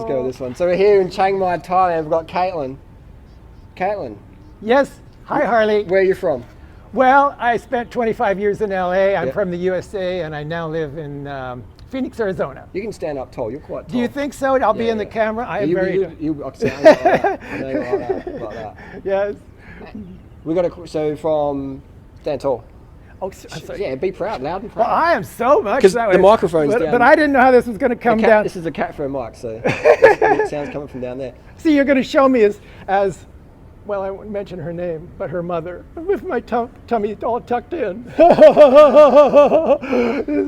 go with this one. So we're here in Chiang Mai, Thailand. We've got Caitlin. Caitlin, Yes. Hi, Harley. where are you from? Well, I spent 25 years in LA. I'm Yeah. from the USA, and I now live in Phoenix, Arizona. You can stand up tall. You're quite tall. Do you think so? I'll be Yeah, in the yeah. camera. I am You- very. you- I'll say, I know like that. I know like that. Yes. We got so from stand tall. Oh, I'm sorry. Yeah, be proud, loud and Well, proud. I am so much. 'Cause that the way. microphone's but, down. But I didn't know how this was going to come down. This is a cat phone mic, so it sounds coming from down there. See, you're going to show me as well, I won't mention her name, but her mother, with my tummy all tucked in.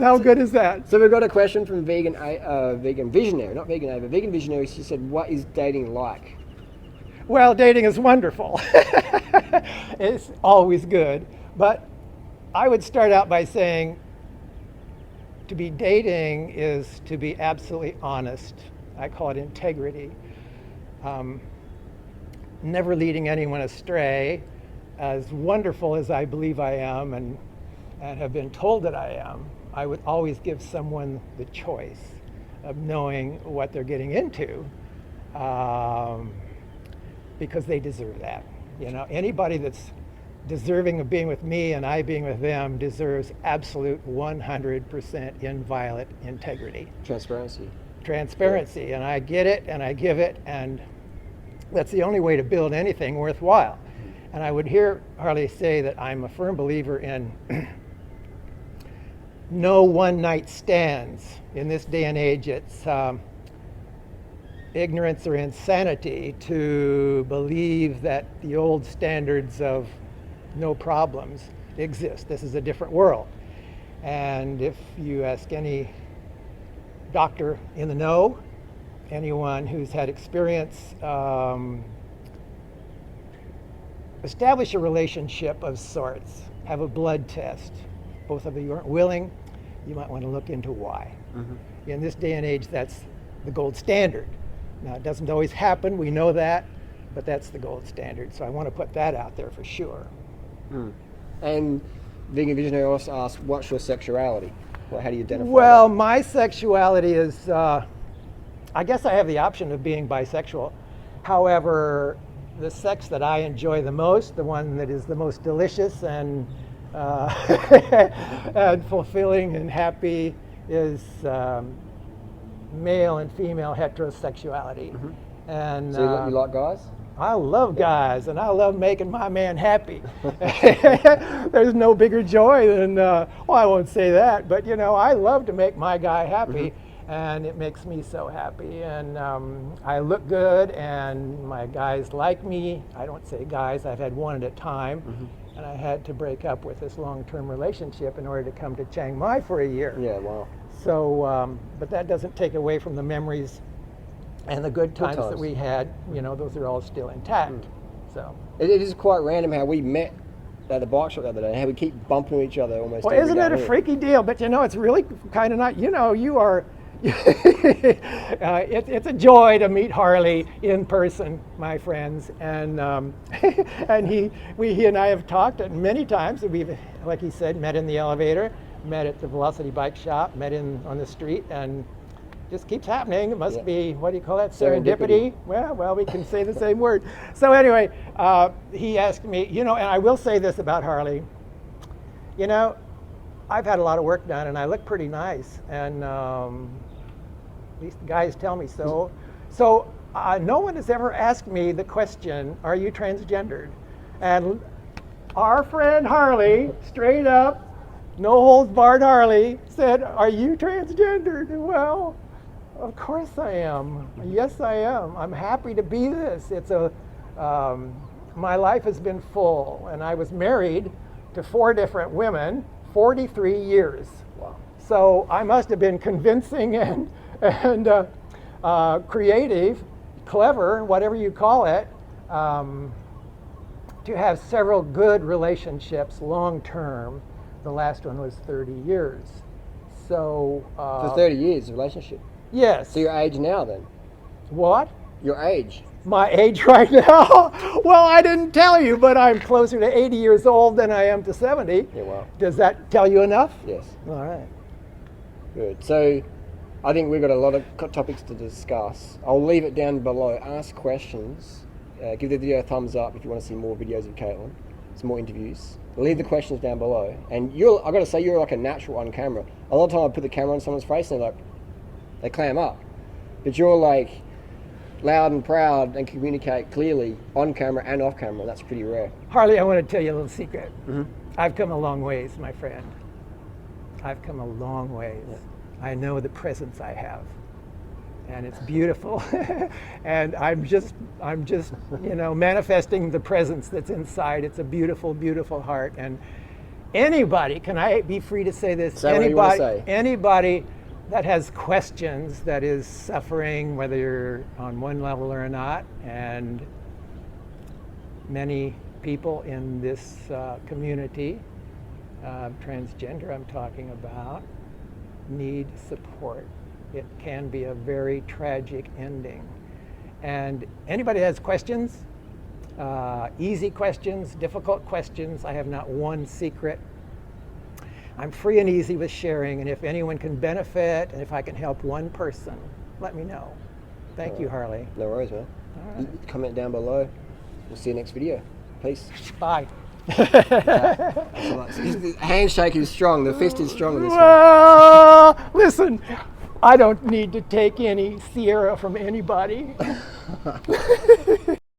How good is that? So we've got a question from vegan visionary, not vegan A, but vegan visionary. She said, "What is dating like?" Well, dating is wonderful. It's always good. But I would start out by saying to be dating is to be absolutely honest. I call it integrity. Never leading anyone astray. As wonderful as I believe I am and have been told that I am, I would always give someone the choice of knowing what they're getting into. Because they deserve that. You know, anybody that's deserving of being with me and I being with them deserves absolute 100% inviolate integrity. Transparency. And I get it and I give it, and that's the only way to build anything worthwhile. And I would hear Harley say that I'm a firm believer in no one-night stands. In this day and age, it's ignorance or insanity to believe that the old standards of no problems exist. This is a different world. And if you ask any doctor in the know, anyone who's had experience, establish a relationship of sorts, have a blood test. Both of you aren't willing, you might want to look into why. Mm-hmm. In this day and age, that's the gold standard. Now, it doesn't always happen, we know that, but that's the gold standard. So I want to put that out there for sure. Mm. And vegan visionary also asked, what's your sexuality? Well, how do you identify Well, that? my sexuality is, I guess I have the option of being bisexual. However, the sex that I enjoy the most, the one that is the most delicious and, and fulfilling and happy is male and female heterosexuality. Mm-hmm. And So you like guys? I love guys, and I love making my man happy. There's no bigger joy than, well, I won't say that, but you know, I love to make my guy happy, mm-hmm. and it makes me so happy. And I look good, and my guys like me. I don't say guys, I've had one at a time, mm-hmm. and I had to break up with this long-term relationship in order to come to Chiang Mai for a year. Yeah, wow. So, but that doesn't take away from the memories and the good times that we had. You know, those are all still intact. Mm. So it is quite random how we met at the bike shop the other day, how we keep bumping into each other almost. Well, every isn't day it a here. freaky deal? But you know, it's really kind of not. You know, you are. It's a joy to meet Harley in person, my friends, and and he and I have talked many times. We've, like he said, met in the elevator, met at the Velocity Bike Shop, met on the street, and just keeps happening. It must be, what do you call that, serendipity? Well, we can say the same word. So anyway, he asked me, you know, and I will say this about Harley, you know, I've had a lot of work done and I look pretty nice, and at least the guys tell me so. So no one has ever asked me the question, are you transgendered? And our friend Harley, straight up, no holds barred Harley, said, are you transgendered? Well, of course I am. Yes, I am. I'm happy to be this. It's my life has been full, and I was married to 4 different women, 43 years. Wow. So I must have been convincing and creative, clever, whatever you call it, to have several good relationships long term. The last one was 30 years. So For 30 years, relationship. Yes. So your age now then? What? Your age? My age right now? Well, I didn't tell you, but I'm closer to 80 years old than I am to 70. Yeah, wow. Does that tell you enough? Yes. All right. Good. So I think we've got a lot of topics to discuss. I'll leave it down below. Ask questions. Give the video a thumbs up if you want to see more videos of Caitlin, some more interviews. Leave the questions down below. And I've got to say, you're like a natural on camera. A lot of time I put the camera on someone's face and they clam up. But you're like loud and proud and communicate clearly on camera and off camera. That's pretty rare. Harley, I want to tell you a little secret. Mm-hmm. I've come a long ways, my friend. I've come a long ways. Yeah. I know the presence I have, and it's beautiful. And I'm just, manifesting the presence that's inside. It's a beautiful, beautiful heart. And anybody, can I be free to say this? Say what you want to say. Anybody that has questions, that is suffering, whether you're on one level or not, and many people in this community, transgender I'm talking about, need support. It can be a very tragic ending. And anybody that has questions, easy questions, difficult questions, I have not one secret. I'm free and easy with sharing, and if anyone can benefit, and if I can help one person, let me know. Thank you, Harley. No worries, man. All right. Comment down below. We'll see you next video. Peace. Bye. The handshake is strong. The fist is strong in this one. Well, listen, I don't need to take any Sierra from anybody.